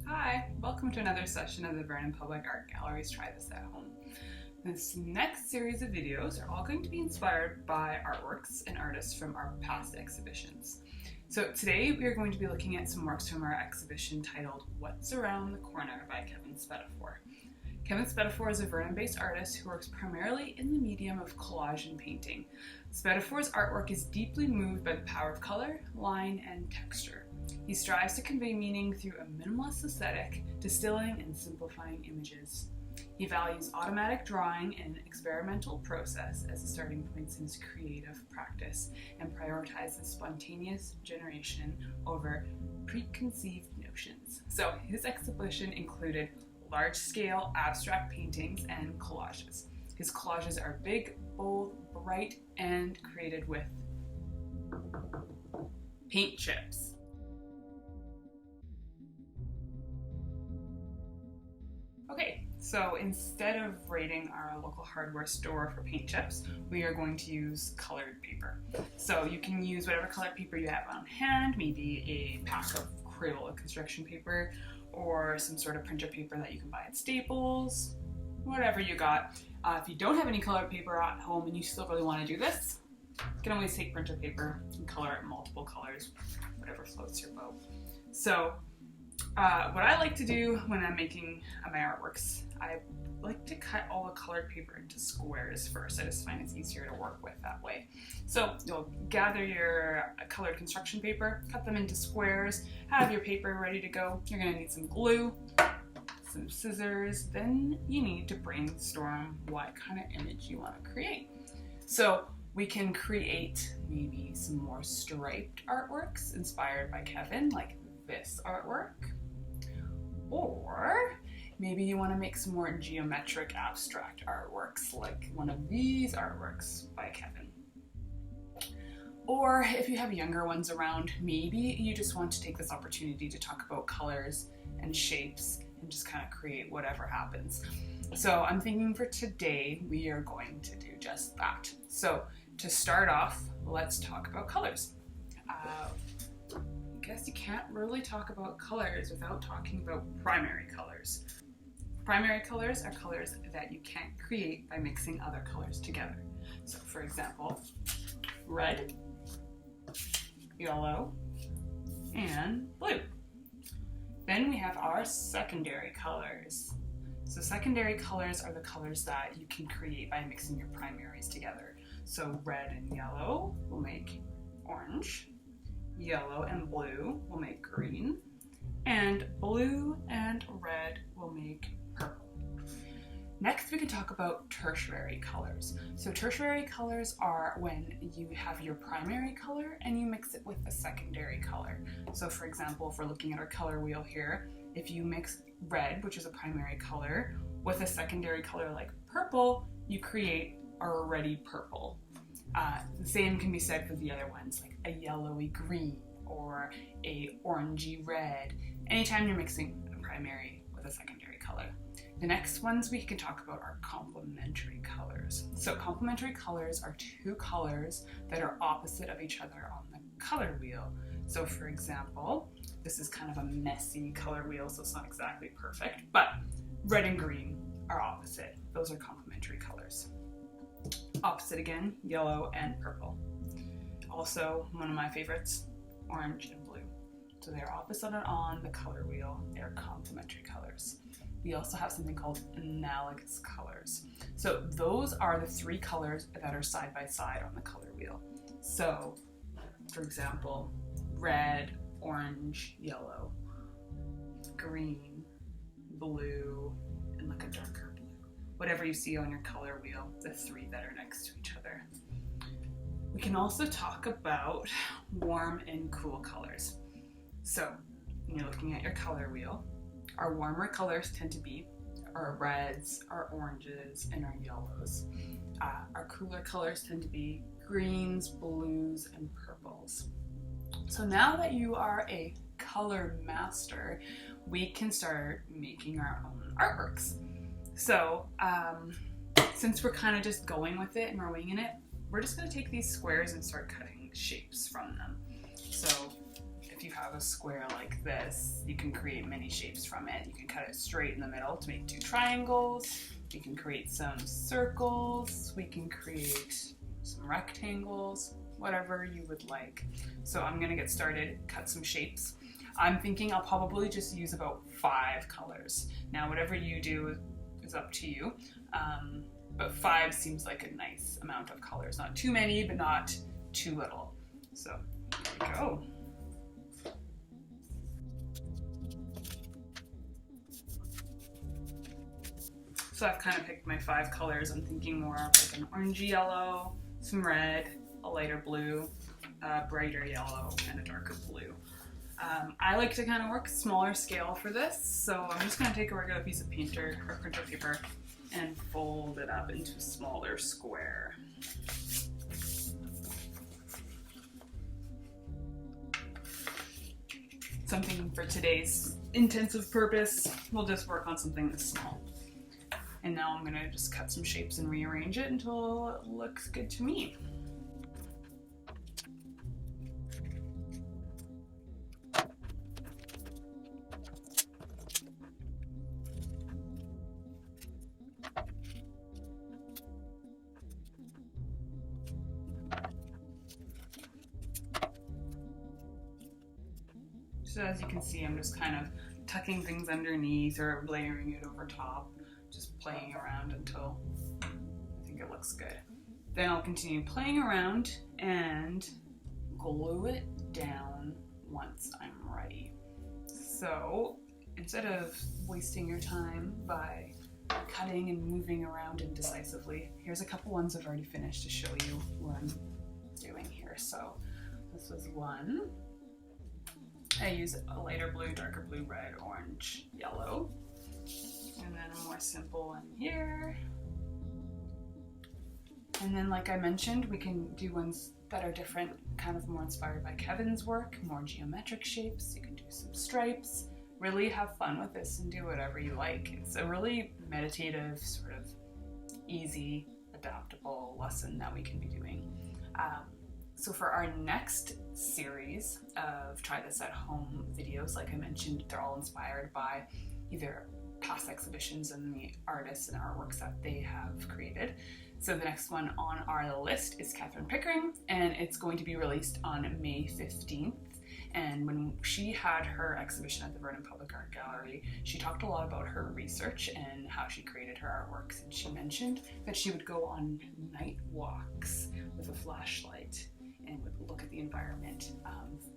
Hi, welcome to another session of the Vernon Public Art Gallery's Try This at Home. This next series of videos are all going to be inspired by artworks and artists from our past exhibitions. So today we are going to be looking at some works from our exhibition titled What's Around the Corner by Kevin Spetifore. Kevin Spetifore is a Vernon-based artist who works primarily in the medium of collage and painting. Spetifore's artwork is deeply moved by the power of color, line, and texture. He strives to convey meaning through a minimalist aesthetic, distilling and simplifying images. He values automatic drawing and experimental process as the starting points in his creative practice and prioritizes spontaneous generation over preconceived notions. So his exhibition included large-scale abstract paintings and collages. His collages are big, bold, bright, and created with paint chips. Okay, so instead of raiding our local hardware store for paint chips, we are going to use colored paper. So you can use whatever colored paper you have on hand, maybe a pack of Crayola construction paper, or some sort of printer paper that you can buy at Staples, whatever you got. If you don't have any colored paper at home and you still really want to do this, you can always take printer paper and color it multiple colors, whatever floats your boat. So what I like to do when I'm making my artworks, I like to cut all the colored paper into squares first. I just find it's easier to work with that way. So you'll gather your colored construction paper, cut them into squares, have your paper ready to go. You're going to need some glue, some scissors, then you need to brainstorm what kind of image you want to create. So we can create maybe some more striped artworks inspired by Kevin, like this artwork. Or maybe you want to make some more geometric abstract artworks like one of these artworks by Kevin. Or if you have younger ones around, maybe you just want to take this opportunity to talk about colors and shapes and just kind of create whatever happens. So I'm thinking for today we are going to do just that. So to start off, let's talk about colors. I guess you can't really talk about colors without talking about primary colors. Primary colors are colors that you can't create by mixing other colors together. So for example, red, yellow, and blue. Then we have our secondary colors. So secondary colors are the colors that you can create by mixing your primaries together. So red and yellow will make orange. Yellow and blue will make green, and blue and red will make purple. Next, we can talk about tertiary colors. So tertiary colors are when you have your primary color and you mix it with a secondary color. So for example, if we're looking at our color wheel here, if you mix red, which is a primary color, with a secondary color like purple, you create a reddy purple. The same can be said for the other ones, like a yellowy green or a orangey red, anytime you're mixing a primary with a secondary color. The next ones we can talk about are complementary colors. So complementary colors are two colors that are opposite of each other on the color wheel. So for example, this is kind of a messy color wheel, so it's not exactly perfect, but red and green are opposite. Those are complementary colors. Opposite again, yellow and purple. Also, one of my favorites, orange and blue. So they're opposite on the color wheel. They're complementary colors. We also have something called analogous colors. So those are the three colors that are side by side on the color wheel. So, for example, red, orange, yellow, green, blue, and like a darker blue. Whatever you see on your color wheel, the three that are next to each other. We can also talk about warm and cool colors. So when you're looking at your color wheel, our warmer colors tend to be our reds, our oranges, and our yellows. Our cooler colors tend to be greens, blues, and purples. So now that you are a color master, we can start making our own artworks. So since we're kind of just going with it and we're winging it, we're just going to take these squares and start cutting shapes from them. So if you have a square like this, you can create many shapes from it. You can cut it straight in the middle to make 2 triangles. We can create some circles. We can create some rectangles, whatever you would like. So I'm gonna get started, cut some shapes. I'm thinking I'll probably just use about 5 colors. Now, whatever you do is up to you, but 5 seems like a nice amount of colors. Not too many, but not too little. So here we go. So I've kind of picked my 5 colors. I'm thinking more of like an orangey yellow, some red, a lighter blue, a brighter yellow, and a darker blue. I like to kind of work smaller scale for this, so I'm just going to take a regular piece of printer paper and fold it up into a smaller square. Something for today's intensive purpose, we'll just work on something this small. And now I'm gonna just cut some shapes and rearrange it until it looks good to me. So as you can see, I'm just kind of tucking things underneath or layering it over top, just playing around until I think it looks good. Then I'll continue playing around and glue it down once I'm ready. So instead of wasting your time by cutting and moving around indecisively, here's a couple ones I've already finished to show you what I'm doing here. So this was one. I use a lighter blue, darker blue, red, orange, yellow. And then a more simple one here. And then, like I mentioned, we can do ones that are different, kind of more inspired by Kevin's work, more geometric shapes. You can do some stripes. Really have fun with this and do whatever you like. It's a really meditative, sort of easy, adaptable lesson that we can be doing. So for our next series of Try This at Home videos, like I mentioned, they're all inspired by either past exhibitions and the artists and artworks that they have created. So the next one on our list is Katherine Pickering, and it's going to be released on May 15th. And when she had her exhibition at the Vernon Public Art Gallery, she talked a lot about her research and how she created her artworks. And she mentioned that she would go on night walks with a flashlight and would look at the environment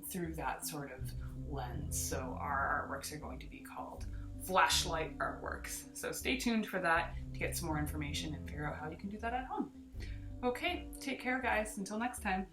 through that sort of lens. So our artworks are going to be called flashlight artworks. So stay tuned for that to get some more information and figure out how you can do that at home. Okay, take care guys, until next time.